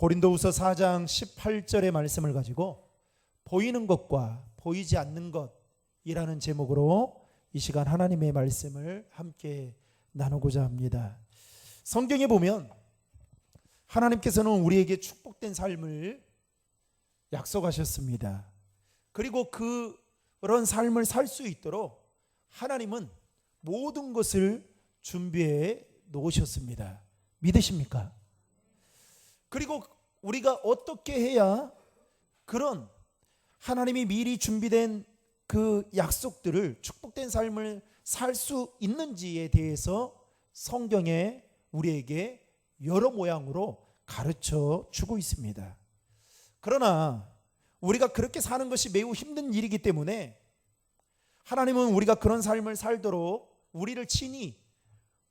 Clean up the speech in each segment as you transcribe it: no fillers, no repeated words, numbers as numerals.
고린도후서 4장 18절의 말씀을 가지고 보이는 것과 보이지 않는 것이라는 제목으로 이 시간 하나님의 말씀을 함께 나누고자 합니다. 성경에 보면 하나님께서는 우리에게 축복된 삶을 약속하셨습니다. 그리고 그런 삶을 살 수 있도록 하나님은 모든 것을 준비해 놓으셨습니다. 믿으십니까? 그리고 우리가 어떻게 해야 그런 하나님이 미리 준비된 그 약속들을, 축복된 삶을 살 수 있는지에 대해서 성경에 우리에게 여러 모양으로 가르쳐 주고 있습니다. 그러나 우리가 그렇게 사는 것이 매우 힘든 일이기 때문에 하나님은 우리가 그런 삶을 살도록 우리를 친히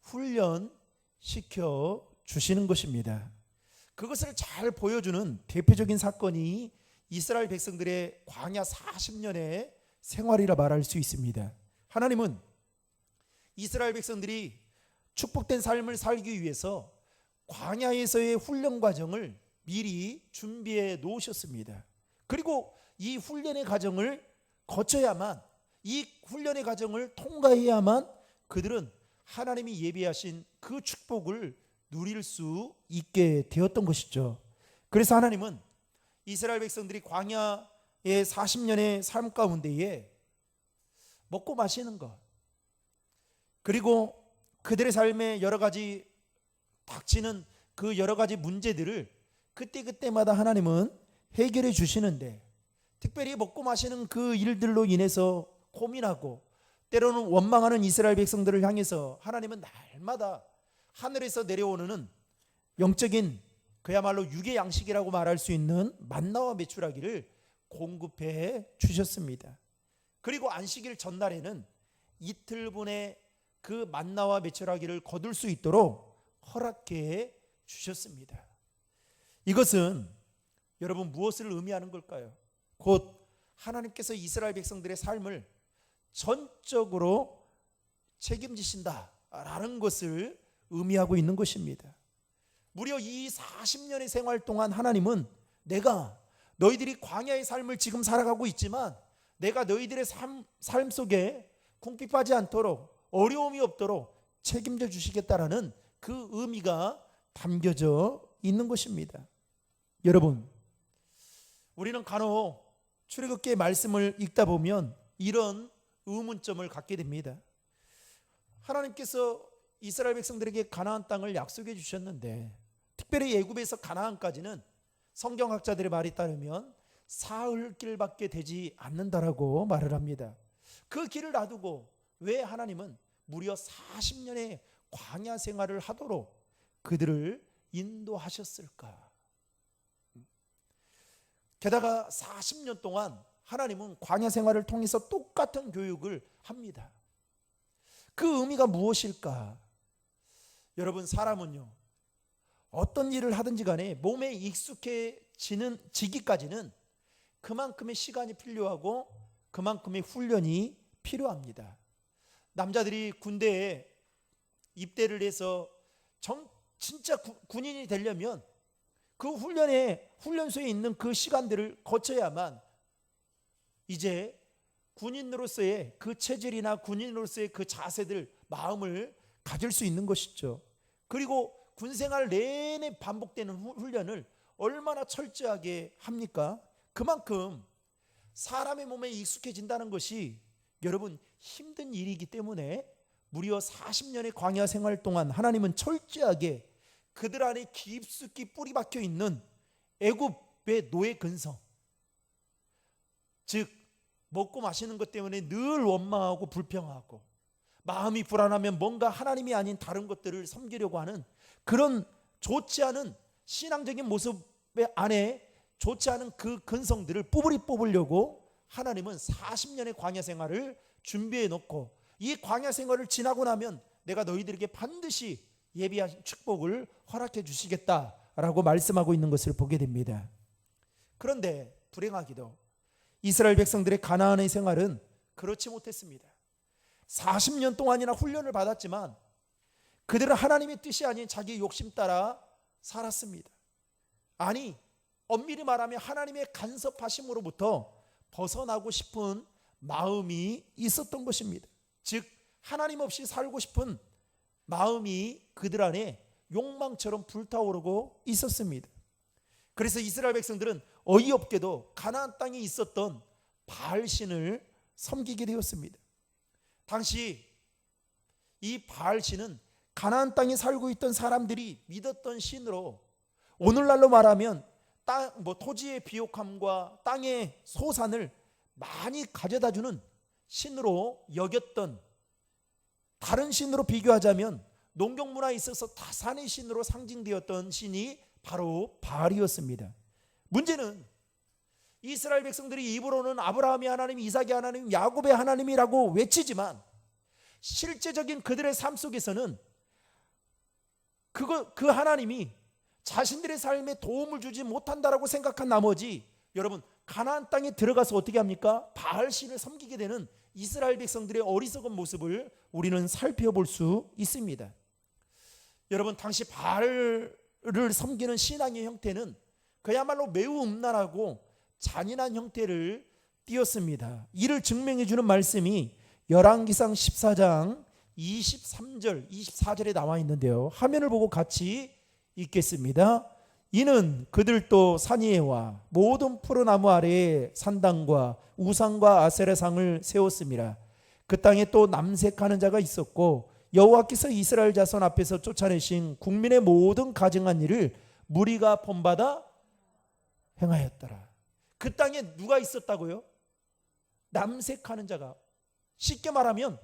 훈련시켜 주시는 것입니다. 그것을 잘 보여주는 대표적인 사건이 이스라엘 백성들의 광야 40년의 생활이라 말할 수 있습니다. 하나님은 이스라엘 백성들이 축복된 삶을 살기 위해서 광야에서의 훈련 과정을 미리 준비해 놓으셨습니다. 그리고 이 훈련의 과정을 거쳐야만, 이 훈련의 과정을 통과해야만 그들은 하나님이 예비하신 그 축복을 누릴 수 있게 되었던 것이죠. 그래서 하나님은 이스라엘 백성들이 광야의 40년의 삶 가운데에 먹고 마시는 것, 그리고 그들의 삶에 여러 가지 닥치는 그 여러 가지 문제들을 그때그때마다 하나님은 해결해 주시는데, 특별히 먹고 마시는 그 일들로 인해서 고민하고 때로는 원망하는 이스라엘 백성들을 향해서 하나님은 날마다 하늘에서 내려오는 영적인, 그야말로 육의 양식이라고 말할 수 있는 만나와 메추라기를 공급해 주셨습니다. 그리고 안식일 전날에는 이틀분의 그 만나와 메추라기를 거둘 수 있도록 허락해 주셨습니다. 이것은 여러분 무엇을 의미하는 걸까요? 곧 하나님께서 이스라엘 백성들의 삶을 전적으로 책임지신다라는 것을 의미하고 있는 것입니다. 무려 이 40년의 생활 동안 하나님은 내가 너희들이 광야의 삶을 지금 살아가고 있지만 내가 너희들의 삶 속에 궁핍하지 않도록, 어려움이 없도록 책임져 주시겠다라는 그 의미가 담겨져 있는 것입니다. 여러분, 우리는 간혹 출애굽기의 말씀을 읽다 보면 이런 의문점을 갖게 됩니다. 하나님께서 이스라엘 백성들에게 가나안 땅을 약속해 주셨는데, 특별히 애굽에서 가나안까지는 성경학자들의 말에 따르면 사흘길밖에 되지 않는다라고 말을 합니다. 그 길을 놔두고 왜 하나님은 무려 40년의 광야 생활을 하도록 그들을 인도하셨을까? 게다가 40년 동안 하나님은 광야 생활을 통해서 똑같은 교육을 합니다. 그 의미가 무엇일까? 여러분, 사람은요, 어떤 일을 하든지 간에 몸에 익숙해지기까지는 그만큼의 시간이 필요하고 그만큼의 훈련이 필요합니다. 남자들이 군대에 입대를 해서 진짜 군인이 되려면 그 훈련소에 있는 그 시간들을 거쳐야만 이제 군인으로서의 그 체질이나 군인으로서의 그 자세들, 마음을 가질 수 있는 것이죠. 그리고 군생활 내내 반복되는 훈련을 얼마나 철저하게 합니까? 그만큼 사람의 몸에 익숙해진다는 것이 여러분 힘든 일이기 때문에 무려 40년의 광야 생활 동안 하나님은 철저하게 그들 안에 깊숙이 뿌리 박혀 있는 애굽의 노예 근성, 즉 먹고 마시는 것 때문에 늘 원망하고 불평하고 마음이 불안하면 뭔가 하나님이 아닌 다른 것들을 섬기려고 하는 그런 좋지 않은 신앙적인 모습 안에 좋지 않은 그 근성들을 뽑으려고 하나님은 40년의 광야 생활을 준비해 놓고, 이 광야 생활을 지나고 나면 내가 너희들에게 반드시 예비한 축복을 허락해 주시겠다라고 말씀하고 있는 것을 보게 됩니다. 그런데 불행하기도 이스라엘 백성들의 가나안의 생활은 그렇지 못했습니다. 40년 동안이나 훈련을 받았지만 그들은 하나님의 뜻이 아닌 자기 욕심 따라 살았습니다. 아니, 엄밀히 말하면 하나님의 간섭하심으로부터 벗어나고 싶은 마음이 있었던 것입니다. 즉 하나님 없이 살고 싶은 마음이 그들 안에 욕망처럼 불타오르고 있었습니다. 그래서 이스라엘 백성들은 어이없게도 가나안 땅에 있었던 바알신을 섬기게 되었습니다. 당시 이 바알신은 가나안 땅에 살고 있던 사람들이 믿었던 신으로, 오늘날로 말하면 토지의 비옥함과 땅의 소산을 많이 가져다주는 신으로 여겼던, 다른 신으로 비교하자면 농경문화에 있어서 다산의 신으로 상징되었던 신이 바로 바알이었습니다. 문제는 이스라엘 백성들이 입으로는 아브라함의 하나님, 이삭의 하나님, 야곱의 하나님이라고 외치지만 실제적인 그들의 삶 속에서는 그 하나님이 자신들의 삶에 도움을 주지 못한다라고 생각한 나머지, 여러분 가나안 땅에 들어가서 어떻게 합니까? 바알신을 섬기게 되는 이스라엘 백성들의 어리석은 모습을 우리는 살펴볼 수 있습니다. 여러분 당시 바알을 섬기는 신앙의 형태는 그야말로 매우 음란하고 잔인한 형태를 띄었습니다. 이를 증명해 주는 말씀이 열왕기상 14장 23절 24절에 나와 있는데요, 화면을 보고 같이 읽겠습니다. 이는 그들도 산 위에와 모든 푸른 나무 아래에 산당과 우상과 아세라상을 세웠습니다. 그 땅에 또 남색하는 자가 있었고 여호와께서 이스라엘 자손 앞에서 쫓아내신 국민의 모든 가증한 일을 무리가 본받아 행하였더라. 그 땅에 누가 있었다고요? 남색하는 자가, 쉽게 말하면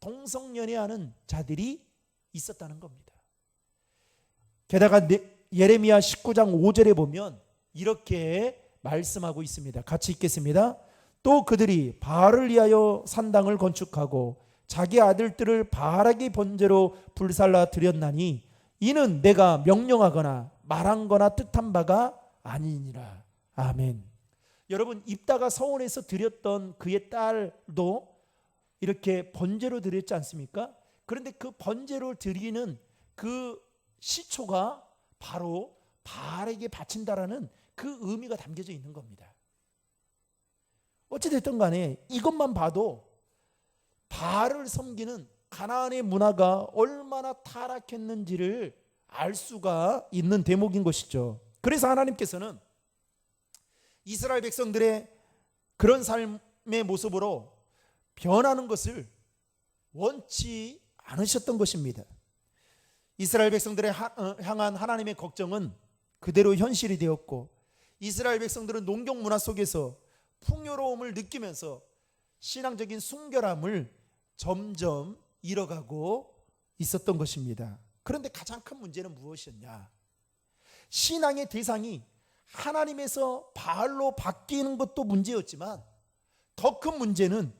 동성연애하는 자들이 있었다는 겁니다. 게다가 예레미야 19장 5절에 보면 이렇게 말씀하고 있습니다. 같이 읽겠습니다. 또 그들이 바알을 위하여 산당을 건축하고 자기 아들들을 바알에게 번제로 불살라 드렸나니 이는 내가 명령하거나 말한 거나 뜻한 바가 아니니라. 아멘. 여러분 입다가 서원에서 드렸던 그의 딸도 이렇게 번제로 드렸지 않습니까? 그런데 그 번제로 드리는 그 시초가 바로 바알에게 바친다라는 그 의미가 담겨져 있는 겁니다. 어찌됐든 간에 이것만 봐도 바알을 섬기는 가나안의 문화가 얼마나 타락했는지를 알 수가 있는 대목인 것이죠. 그래서 하나님께서는 이스라엘 백성들의 그런 삶의 모습으로 변하는 것을 원치 않으셨던 것입니다. 이스라엘 백성들의 향한 하나님의 걱정은 그대로 현실이 되었고, 이스라엘 백성들은 농경 문화 속에서 풍요로움을 느끼면서 신앙적인 순결함을 점점 잃어가고 있었던 것입니다. 그런데 가장 큰 문제는 무엇이었냐? 신앙의 대상이 하나님에서 바알로 바뀌는 것도 문제였지만 더 큰 문제는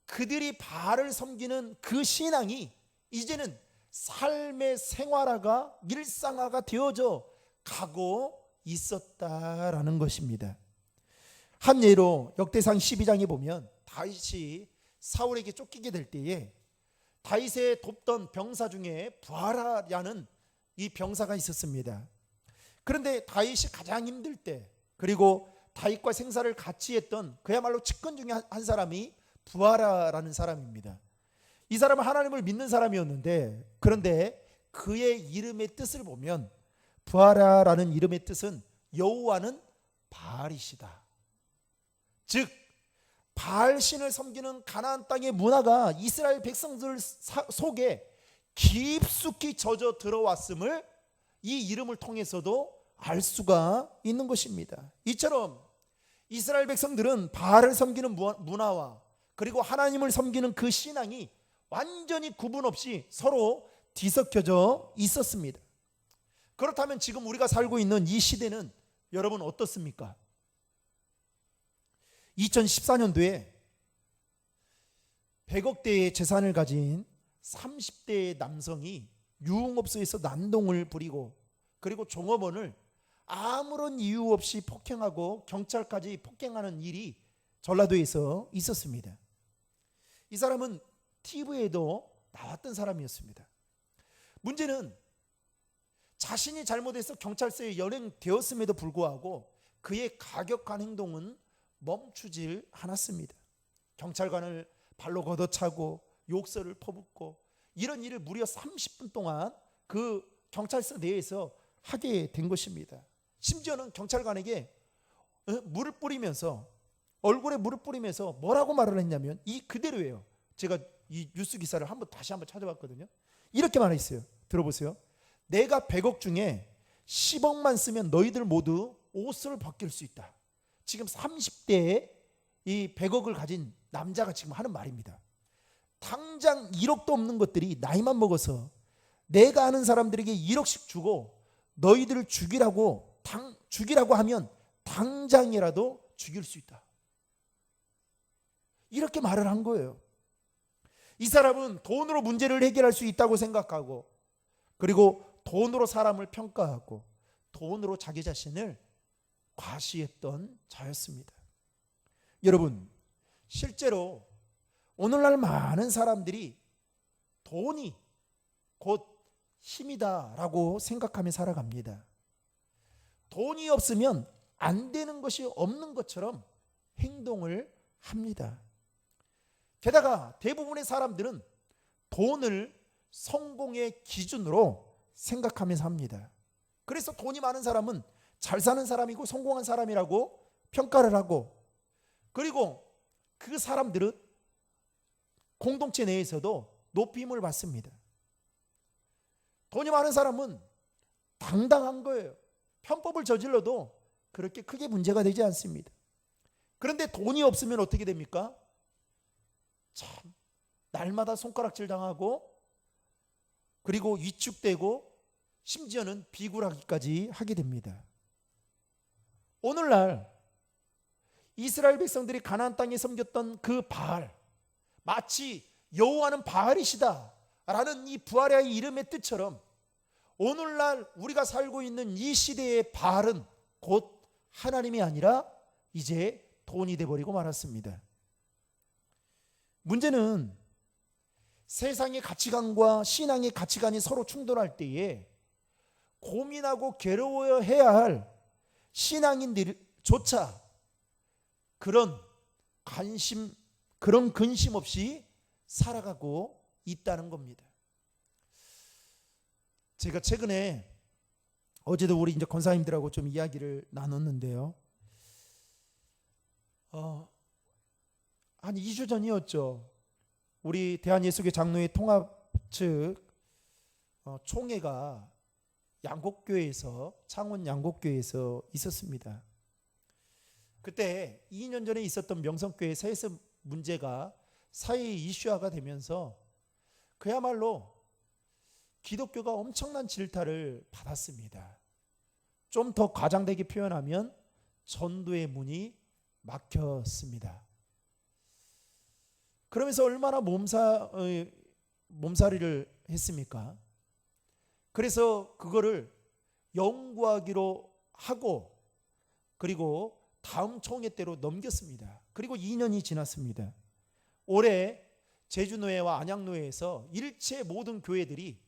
그들이 바알을 섬기는 그 신앙이 이제는 삶의 생활화가 일상화가 되어져 가고 있었다라는 것입니다. 한 예로 역대상 12장에 보면 다윗이 사울에게 쫓기게 될 때에 다윗의 돕던 병사 중에 부하라라는 이 병사가 있었습니다. 그런데 다윗이 가장 힘들 때, 그리고 다윗과 생사를 같이 했던 그야말로 측근 중에 한 사람이 부하라라는 사람입니다. 이 사람은 하나님을 믿는 사람이었는데, 그런데 그의 이름의 뜻을 보면 부하라라는 이름의 뜻은 여호와는 바알이시다. 즉 바알신을 섬기는 가나안 땅의 문화가 이스라엘 백성들 속에 깊숙이 젖어 들어왔음을 이 이름을 통해서도 알 수가 있는 것입니다. 이처럼 이스라엘 백성들은 바알을 섬기는 문화와 그리고 하나님을 섬기는 그 신앙이 완전히 구분 없이 서로 뒤섞여져 있었습니다. 그렇다면 지금 우리가 살고 있는 이 시대는 여러분 어떻습니까? 2014년도에 100억대의 재산을 가진 30대의 남성이 유흥업소에서 난동을 부리고 그리고 종업원을 아무런 이유 없이 폭행하고 경찰까지 폭행하는 일이 전라도에서 있었습니다. 이 사람은 TV에도 나왔던 사람이었습니다. 문제는 자신이 잘못해서 경찰서에 연행되었음에도 불구하고 그의 가격한 행동은 멈추질 않았습니다. 경찰관을 발로 걷어차고 욕설을 퍼붓고 이런 일을 무려 30분 동안 그 경찰서 내에서 하게 된 것입니다. 심지어는 경찰관에게 물을 뿌리면서, 얼굴에 물을 뿌리면서 뭐라고 말을 했냐면 이 그대로예요. 제가 이 뉴스 기사를 다시 한번 찾아봤거든요. 이렇게 말했어요. 들어보세요. 내가 100억 중에 10억만 쓰면 너희들 모두 옷을 벗길 수 있다. 지금 30대에 이 100억을 가진 남자가 지금 하는 말입니다. 당장 1억도 없는 것들이 나이만 먹어서 내가 아는 사람들에게 1억씩 주고 너희들을 죽이라고 하면 당장이라도 죽일 수 있다. 이렇게 말을 한 거예요. 이 사람은 돈으로 문제를 해결할 수 있다고 생각하고, 그리고 돈으로 사람을 평가하고 돈으로 자기 자신을 과시했던 자였습니다. 여러분, 실제로 오늘날 많은 사람들이 돈이 곧 힘이다라고 생각하며 살아갑니다. 돈이 없으면 안 되는 것이 없는 것처럼 행동을 합니다. 게다가 대부분의 사람들은 돈을 성공의 기준으로 생각하면서 합니다. 그래서 돈이 많은 사람은 잘 사는 사람이고 성공한 사람이라고 평가를 하고, 그리고 그 사람들은 공동체 내에서도 높임을 받습니다. 돈이 많은 사람은 당당한 거예요. 편법을 저질러도 그렇게 크게 문제가 되지 않습니다. 그런데 돈이 없으면 어떻게 됩니까? 참, 날마다 손가락질 당하고, 그리고 위축되고, 심지어는 비굴하기까지 하게 됩니다. 오늘날 이스라엘 백성들이 가나안 땅에 섬겼던 그 바알, 마치 여호와는 바알이시다 라는 이 부활의 이름의 뜻처럼 오늘날 우리가 살고 있는 이 시대의 바알은 곧 하나님이 아니라 이제 돈이 되어버리고 말았습니다. 문제는 세상의 가치관과 신앙의 가치관이 서로 충돌할 때에 고민하고 괴로워해야 할 신앙인들조차 그런 근심 없이 살아가고 있다는 겁니다. 제가 최근에 어제도 우리 이제 권사님들하고 좀 이야기를 나눴는데요. 한 2주 전이었죠. 우리 대한예수교 장로회 통합 측 총회가 양곡교회에서, 창원 양곡교회에서 있었습니다. 그때 2년 전에 있었던 명성교회 세습 문제가 사회 이슈화가 되면서 그야말로 기독교가 엄청난 질타를 받았습니다. 좀 더 과장되게 표현하면 전도의 문이 막혔습니다. 그러면서 얼마나 몸살이를 했습니까? 그래서 그거를 연구하기로 하고, 그리고 다음 총회 때로 넘겼습니다. 그리고 2년이 지났습니다. 올해 제주노회와 안양노회에서 일체 모든 교회들이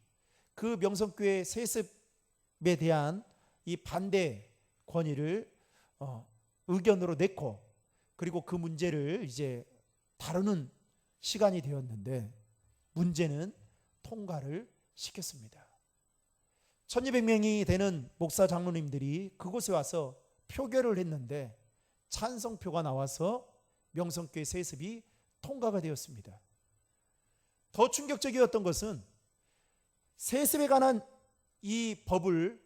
그 명성교회 세습에 대한 이 반대 권의를 의견으로 냈고, 그리고 그 문제를 이제 다루는 시간이 되었는데 문제는 통과를 시켰습니다. 1200명이 되는 목사 장로님들이 그곳에 와서 표결을 했는데 찬성표가 나와서 명성교회 세습이 통과가 되었습니다. 더 충격적이었던 것은 세습에 관한 이 법을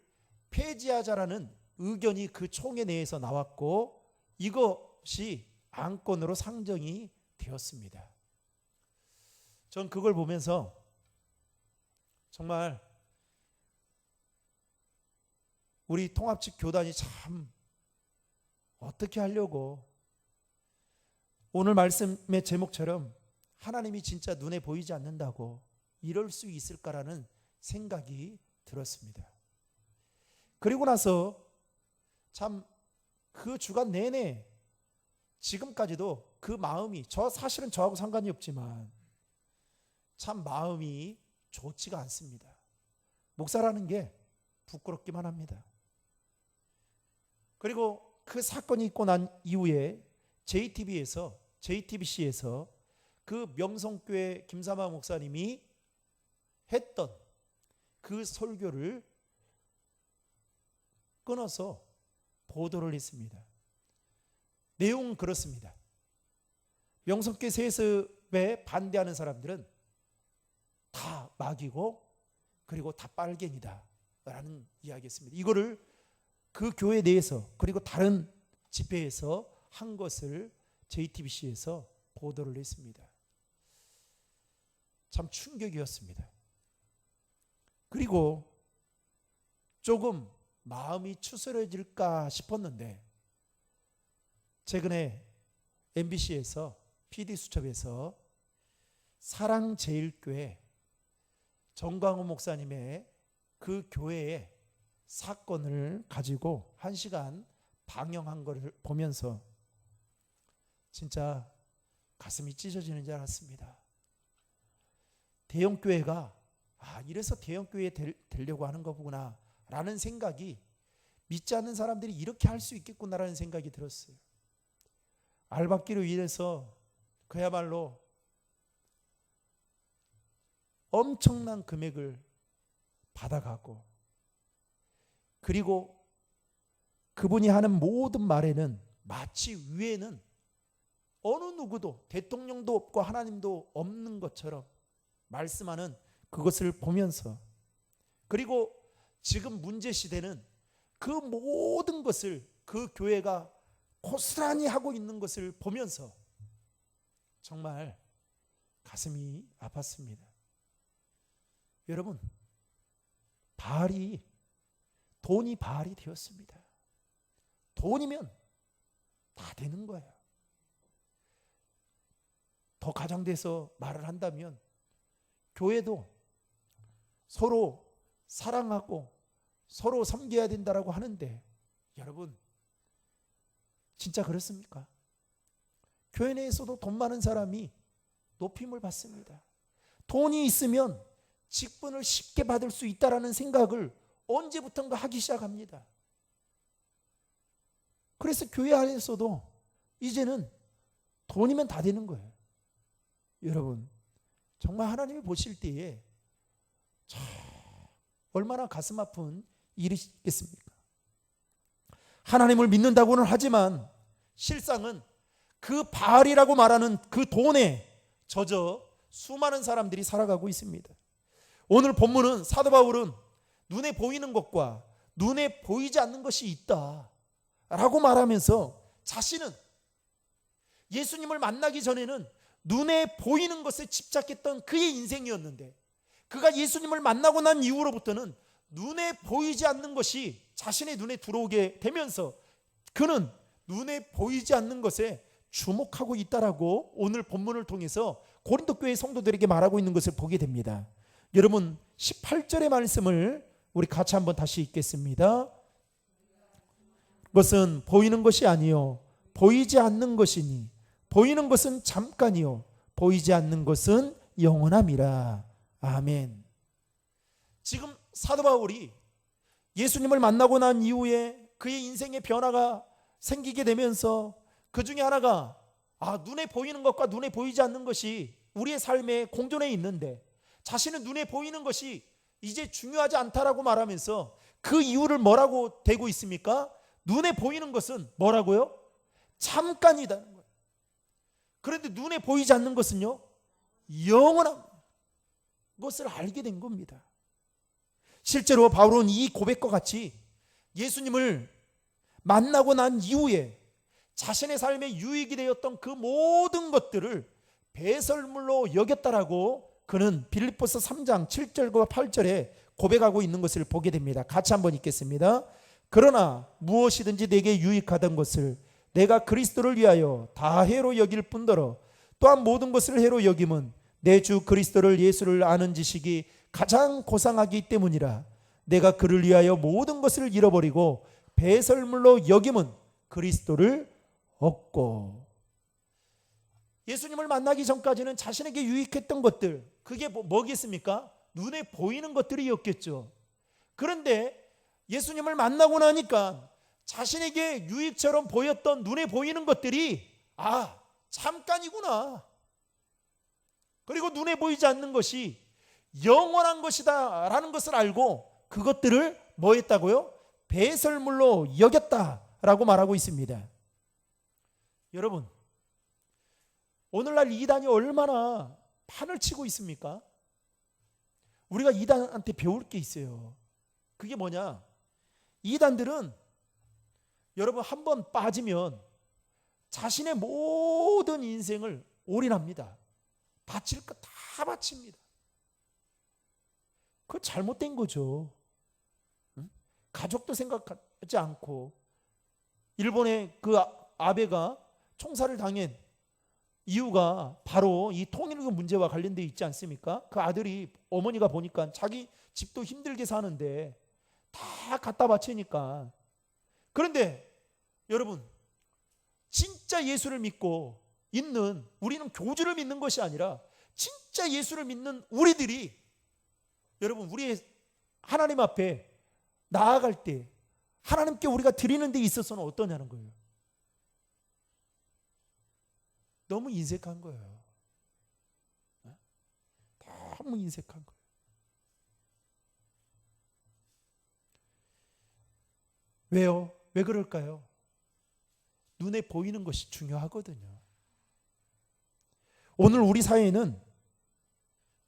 폐지하자라는 의견이 그 총회 내에서 나왔고 이것이 안건으로 상정이 되었습니다. 전 그걸 보면서 정말 우리 통합 측 교단이 참 어떻게 하려고, 오늘 말씀의 제목처럼 하나님이 진짜 눈에 보이지 않는다고 이럴 수 있을까라는 생각이 들었습니다. 그리고 나서 참 그 주간 내내 지금까지도 그 마음이, 사실은 저하고 상관이 없지만 참 마음이 좋지가 않습니다. 목사라는 게 부끄럽기만 합니다. 그리고 그 사건이 있고 난 이후에 JTBC에서 그 명성교회 김삼하 목사님이 했던 그 설교를 끊어서 보도를 했습니다. 내용은 그렇습니다. 명성교회 세습에 반대하는 사람들은 다 마귀고 그리고 다 빨갱이다 라는 이야기였습니다. 이거를 그 교회 내에서 그리고 다른 집회에서 한 것을 JTBC에서 보도를 했습니다. 참 충격이었습니다. 그리고 조금 마음이 추스러질까 싶었는데 최근에 MBC에서 PD수첩에서 사랑제일교회 정광훈 목사님의 그 교회의 사건을 가지고 1시간 방영한 것을 보면서 진짜 가슴이 찢어지는 줄 알았습니다. 대형교회가 이래서 대형교회에 되려고 하는 거구나 라는 생각이, 믿지 않는 사람들이 이렇게 할 수 있겠구나라는 생각이 들었어요. 알박기로 인해서 그야말로 엄청난 금액을 받아가고, 그리고 그분이 하는 모든 말에는 마치 위에는 어느 누구도, 대통령도 없고 하나님도 없는 것처럼 말씀하는 그것을 보면서, 그리고 지금 문제 시대는 그 모든 것을 그 교회가 고스란히 하고 있는 것을 보면서 정말 가슴이 아팠습니다. 여러분, 돈이 바알이 되었습니다. 돈이면 다 되는 거예요. 더 가장돼서 말을 한다면 교회도 서로 사랑하고 서로 섬겨야 된다라고 하는데, 여러분 진짜 그렇습니까? 교회 내에서도 돈 많은 사람이 높임을 받습니다. 돈이 있으면 직분을 쉽게 받을 수 있다라는 생각을 언제부턴가 하기 시작합니다. 그래서 교회 안에서도 이제는 돈이면 다 되는 거예요. 여러분, 정말 하나님이 보실 때에 얼마나 가슴 아픈 일이겠습니까? 하나님을 믿는다고는 하지만 실상은 그 바알이라고 말하는 그 돈에 젖어 수많은 사람들이 살아가고 있습니다. 오늘 본문은 사도 바울은 눈에 보이는 것과 눈에 보이지 않는 것이 있다 라고 말하면서, 자신은 예수님을 만나기 전에는 눈에 보이는 것에 집착했던 그의 인생이었는데, 그가 예수님을 만나고 난 이후로부터는 눈에 보이지 않는 것이 자신의 눈에 들어오게 되면서 그는 눈에 보이지 않는 것에 주목하고 있다라고 오늘 본문을 통해서 고린도 교회 성도들에게 말하고 있는 것을 보게 됩니다. 여러분, 18절의 말씀을 우리 같이 한번 다시 읽겠습니다. 그것은 보이는 것이 아니요 보이지 않는 것이니, 보이는 것은 잠깐이요 보이지 않는 것은 영원함이라. 아멘. 지금 사도 바울이 예수님을 만나고 난 이후에 그의 인생의 변화가 생기게 되면서 그 중에 하나가 눈에 보이는 것과 눈에 보이지 않는 것이 우리의 삶에 공존해 있는데, 자신은 눈에 보이는 것이 이제 중요하지 않다라고 말하면서 그 이유를 뭐라고 대고 있습니까? 눈에 보이는 것은 뭐라고요? 잠깐이다는 거예요. 그런데 눈에 보이지 않는 것은요, 영원한 것을 알게 된 겁니다. 실제로 바울은 이 고백과 같이 예수님을 만나고 난 이후에 자신의 삶에 유익이 되었던 그 모든 것들을 배설물로 여겼다라고 그는 빌립보서 3장 7절과 8절에 고백하고 있는 것을 보게 됩니다. 같이 한번 읽겠습니다. 그러나 무엇이든지 내게 유익하던 것을 내가 그리스도를 위하여 다 해로 여길 뿐더러 또한 모든 것을 해로 여김은 내 주 그리스도를 예수를 아는 지식이 가장 고상하기 때문이라. 내가 그를 위하여 모든 것을 잃어버리고 배설물로 여김은 그리스도를 얻고. 예수님을 만나기 전까지는 자신에게 유익했던 것들, 그게 뭐겠습니까? 눈에 보이는 것들이었겠죠. 그런데 예수님을 만나고 나니까 자신에게 유익처럼 보였던 눈에 보이는 것들이 잠깐이구나. 그리고 눈에 보이지 않는 것이 영원한 것이다 라는 것을 알고 그것들을 뭐 했다고요? 배설물로 여겼다라고 말하고 있습니다. 여러분, 오늘날 이단이 얼마나 판을 치고 있습니까? 우리가 이단한테 배울 게 있어요. 그게 뭐냐? 이단들은 여러분 한번 빠지면 자신의 모든 인생을 올인합니다. 바칠 것 다 바칩니다. 그거 잘못된 거죠. 가족도 생각하지 않고 일본의 그 아베가 총살을 당한 이유가 바로 이 통일교 문제와 관련되어 있지 않습니까? 그 아들이 어머니가 보니까 자기 집도 힘들게 사는데 다 갖다 바치니까. 그런데 여러분, 진짜 예수를 믿고 있는 우리는 교주를 믿는 것이 아니라 진짜 예수를 믿는 우리들이 여러분 우리의 하나님 앞에 나아갈 때 하나님께 우리가 드리는 데 있어서는 어떠냐는 거예요. 너무 인색한 거예요. 너무 인색한 거예요. 왜요? 왜 그럴까요? 눈에 보이는 것이 중요하거든요. 오늘 우리 사회는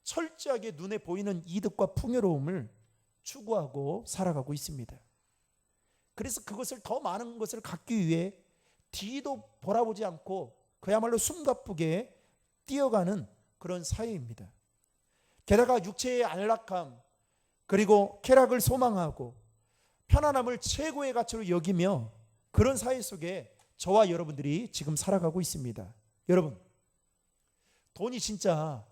철저하게 눈에 보이는 이득과 풍요로움을 추구하고 살아가고 있습니다. 그래서 그것을 더 많은 것을 갖기 위해 뒤도 돌아보지 않고 그야말로 숨가쁘게 뛰어가는 그런 사회입니다. 게다가 육체의 안락함 그리고 쾌락을 소망하고 편안함을 최고의 가치로 여기며 그런 사회 속에 저와 여러분들이 지금 살아가고 있습니다. 여러분, 돈이 진짜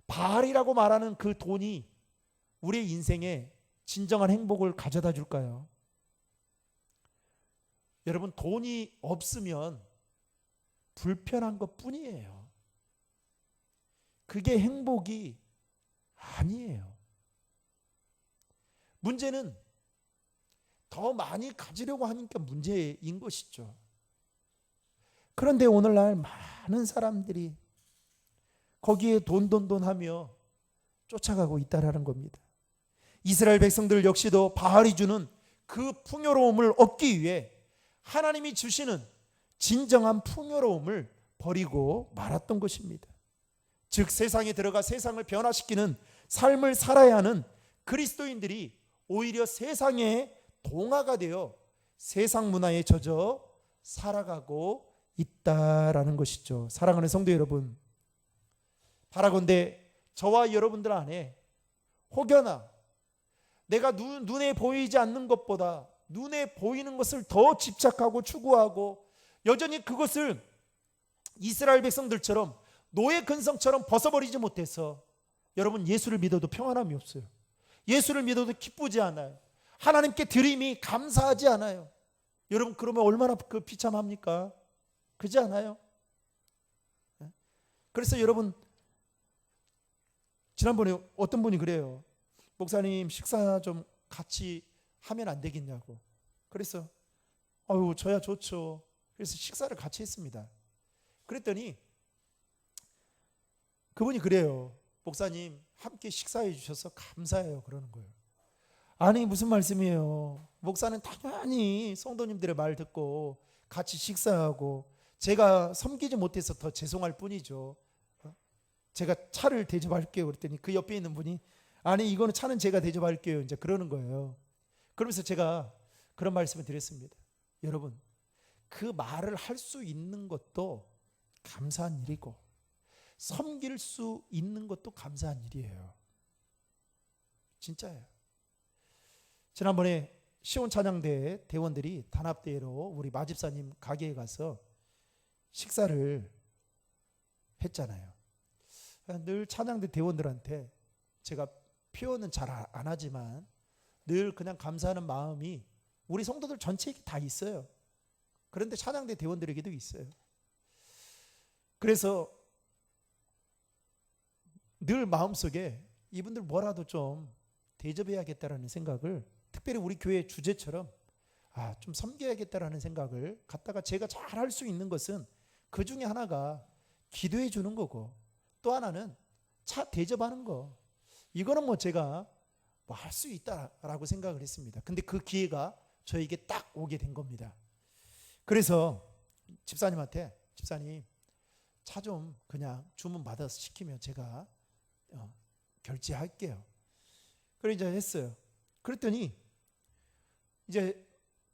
바알이라고 말하는 그 돈이 우리의 인생에 진정한 행복을 가져다 줄까요? 여러분, 돈이 없으면 불편한 것 뿐이에요. 그게 행복이 아니에요. 문제는 더 많이 가지려고 하니까 문제인 것이죠. 그런데 오늘날 많은 사람들이 거기에 돈 하며 쫓아가고 있다라는 겁니다. 이스라엘 백성들 역시도 바알이 주는 그 풍요로움을 얻기 위해 하나님이 주시는 진정한 풍요로움을 버리고 말았던 것입니다. 즉 세상에 들어가 세상을 변화시키는 삶을 살아야 하는 그리스도인들이 오히려 세상의 동화가 되어 세상 문화에 젖어 살아가고 있다라는 것이죠. 사랑하는 성도 여러분, 바라건대 저와 여러분들 안에 혹여나 내가 눈에 보이지 않는 것보다 눈에 보이는 것을 더 집착하고 추구하고 여전히 그것을 이스라엘 백성들처럼 노예 근성처럼 벗어버리지 못해서 여러분 예수를 믿어도 평안함이 없어요. 예수를 믿어도 기쁘지 않아요. 하나님께 드림이 감사하지 않아요. 여러분 그러면 얼마나 그 비참합니까? 그렇지 않아요? 그래서 여러분 지난번에 어떤 분이 그래요. 목사님 식사 좀 같이 하면 안 되겠냐고. 그래서 아유 저야 좋죠. 그래서 식사를 같이 했습니다. 그랬더니 그분이 그래요. 목사님 함께 식사해 주셔서 감사해요. 그러는 거예요. 아니 무슨 말씀이에요. 목사는 당연히 성도님들의 말 듣고 같이 식사하고 제가 섬기지 못해서 더 죄송할 뿐이죠. 제가 차를 대접할게요. 그랬더니 그 옆에 있는 분이 아니 이거는 차는 제가 대접할게요. 이제 그러는 거예요. 그러면서 제가 그런 말씀을 드렸습니다. 여러분 그 말을 할 수 있는 것도 감사한 일이고 섬길 수 있는 것도 감사한 일이에요. 진짜예요. 지난번에 시온 찬양대 대원들이 단합대회로 우리 마집사님 가게에 가서 식사를 했잖아요. 늘 찬양대 대원들한테 제가 표현은 잘 안 하지만 늘 그냥 감사하는 마음이 우리 성도들 전체에게 다 있어요. 그런데 찬양대 대원들에게도 있어요. 그래서 늘 마음속에 이분들 뭐라도 좀 대접해야겠다라는 생각을 특별히 우리 교회 주제처럼 좀 섬겨야겠다라는 생각을 갖다가 제가 잘 할 수 있는 것은 그 중에 하나가 기도해 주는 거고, 또 하나는 차 대접하는 거. 이거는 뭐 제가 뭐 할 수 있다라고 생각을 했습니다. 근데 그 기회가 저에게 딱 오게 된 겁니다. 그래서 집사님한테, 집사님 차 좀 그냥 주문 받아서 시키면 제가 결제할게요. 그래 이제 했어요. 그랬더니 이제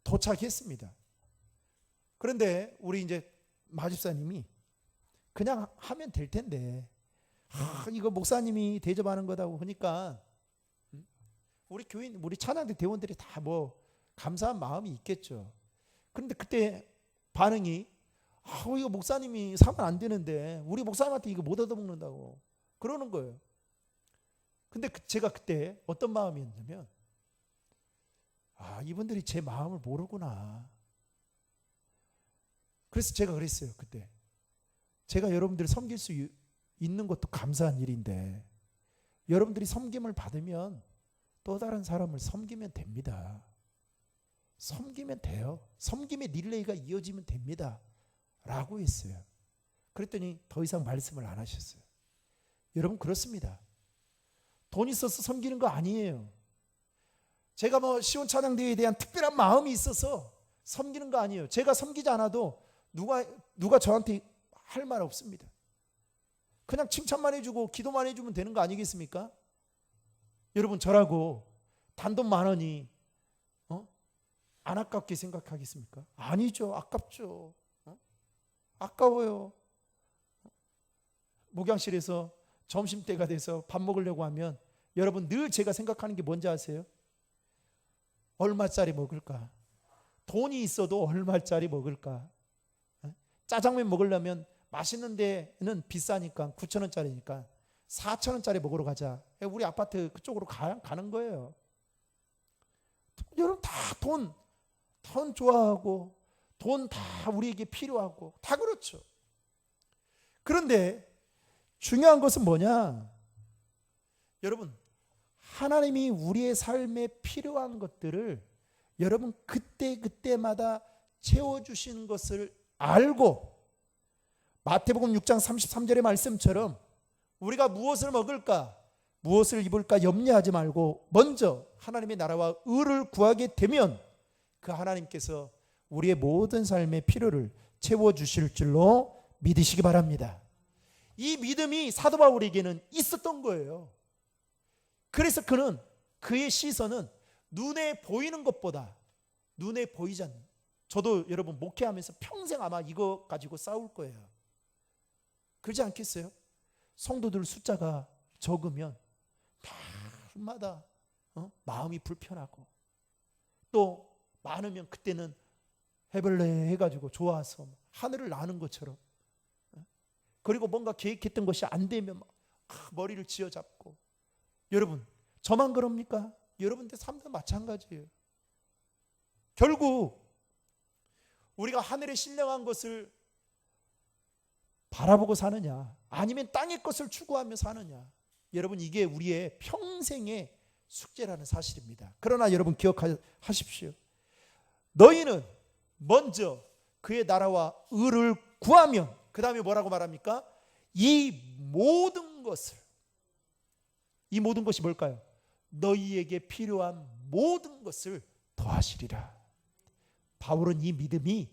도착했습니다. 그런데 우리 이제 마집사님이 그냥 하면 될 텐데 이거 목사님이 대접하는 거다고 하니까 우리 교인, 우리 찬양대 대원들이 다 뭐 감사한 마음이 있겠죠. 그런데 그때 반응이 이거 목사님이 사면 안 되는데 우리 목사님한테 이거 못 얻어먹는다고 그러는 거예요. 근데 제가 그때 어떤 마음이었냐면 이분들이 제 마음을 모르구나. 그래서 제가 그랬어요. 그때 제가 여러분들을 섬길 수 있는 것도 감사한 일인데 여러분들이 섬김을 받으면 또 다른 사람을 섬기면 됩니다. 섬기면 돼요. 섬김의 릴레이가 이어지면 됩니다 라고 했어요. 그랬더니 더 이상 말씀을 안 하셨어요. 여러분 그렇습니다. 돈 있어서 섬기는 거 아니에요. 제가 뭐 시온 찬양대회에 대한 특별한 마음이 있어서 섬기는 거 아니에요. 제가 섬기지 않아도 누가 저한테 할 말 없습니다. 그냥 칭찬만 해주고 기도만 해주면 되는 거 아니겠습니까? 여러분 저라고 단돈 10,000원이 안 아깝게 생각하겠습니까? 아니죠. 아깝죠. 아까워요. 목양실에서 점심때가 돼서 밥 먹으려고 하면 여러분 늘 제가 생각하는 게 뭔지 아세요? 얼마짜리 먹을까? 돈이 있어도 얼마짜리 먹을까? 짜장면 먹으려면 맛있는 데는 비싸니까 9,000원짜리니까 4,000원짜리 먹으러 가자. 우리 아파트 그쪽으로 가는 거예요. 여러분 다 돈 좋아하고 돈 다 우리에게 필요하고 다 그렇죠. 그런데 중요한 것은 뭐냐? 여러분 하나님이 우리의 삶에 필요한 것들을 여러분 그때마다 채워주시는 것을 알고 마태복음 6장 33절의 말씀처럼 우리가 무엇을 먹을까 무엇을 입을까 염려하지 말고 먼저 하나님의 나라와 의를 구하게 되면 그 하나님께서 우리의 모든 삶의 필요를 채워주실 줄로 믿으시기 바랍니다. 이 믿음이 사도 바울에게는 있었던 거예요. 그래서 그의 시선은 눈에 보이는 것보다 눈에 보이지 않는, 저도 여러분 목회하면서 평생 아마 이거 가지고 싸울 거예요. 그러지 않겠어요? 성도들 숫자가 적으면 날마다 마음이 불편하고 또 많으면 그때는 해벌레 해가지고 좋아서 하늘을 나는 것처럼, 그리고 뭔가 계획했던 것이 안 되면 막 머리를 쥐어잡고. 여러분 저만 그럽니까? 여러분들 삶도 마찬가지예요. 결국 우리가 하늘에 신령한 것을 바라보고 사느냐 아니면 땅의 것을 추구하며 사느냐, 여러분 이게 우리의 평생의 숙제라는 사실입니다. 그러나 여러분 기억하십시오. 너희는 먼저 그의 나라와 의를 구하면, 그 다음에 뭐라고 말합니까? 이 모든 것이 뭘까요? 너희에게 필요한 모든 것을 더하시리라. 바울은 이 믿음이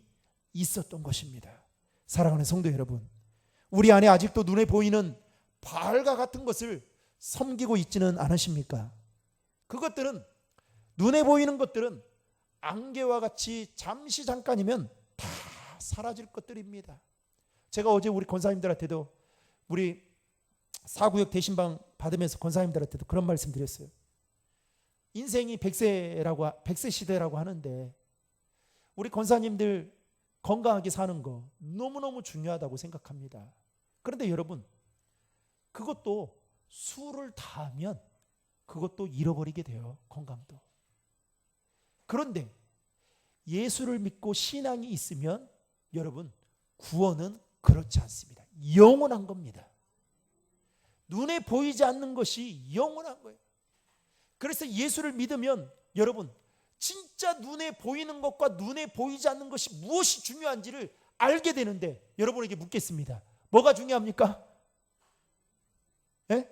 있었던 것입니다. 사랑하는 성도 여러분, 우리 안에 아직도 눈에 보이는 바알과 같은 것을 섬기고 있지는 않으십니까? 그것들은, 눈에 보이는 것들은 안개와 같이 잠시 잠깐이면 다 사라질 것들입니다. 제가 어제 우리 권사님들한테도, 우리 사구역 대신방 받으면서 권사님들한테도 그런 말씀 드렸어요. 인생이 100세 시대라고 하는데 우리 권사님들 건강하게 사는 거 너무너무 중요하다고 생각합니다. 그런데 여러분, 그것도 수를 다하면 그것도 잃어버리게 돼요. 건강도. 그런데 예수를 믿고 신앙이 있으면 여러분, 구원은 그렇지 않습니다. 영원한 겁니다. 눈에 보이지 않는 것이 영원한 거예요. 그래서 예수를 믿으면 여러분, 진짜 눈에 보이는 것과 눈에 보이지 않는 것이 무엇이 중요한지를 알게 되는데 여러분에게 묻겠습니다. 뭐가 중요합니까? 예?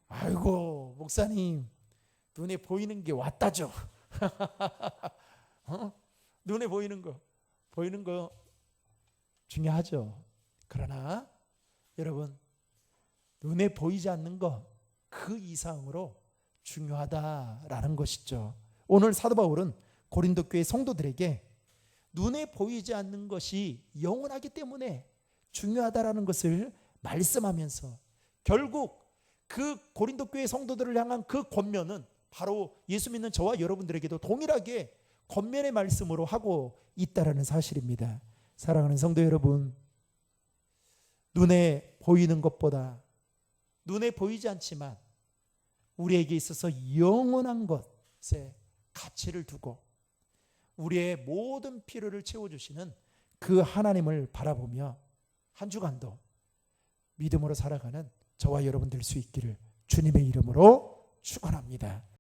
아이고 목사님, 눈에 보이는 게 왔다죠. 눈에 보이는 거 중요하죠. 그러나 여러분, 눈에 보이지 않는 것 그 이상으로 중요하다라는 것이죠. 오늘 사도 바울은 고린도 교회 성도들에게 눈에 보이지 않는 것이 영원하기 때문에 중요하다라는 것을 말씀하면서 결국 그 고린도 교회 성도들을 향한 그 권면은 바로 예수 믿는 저와 여러분들에게도 동일하게 권면의 말씀으로 하고 있다라는 사실입니다. 사랑하는 성도 여러분, 눈에 보이는 것보다 눈에 보이지 않지만 우리에게 있어서 영원한 것에 가치를 두고 우리의 모든 필요를 채워주시는 그 하나님을 바라보며 한 주간도 믿음으로 살아가는 저와 여러분 될 수 있기를 주님의 이름으로 축원합니다.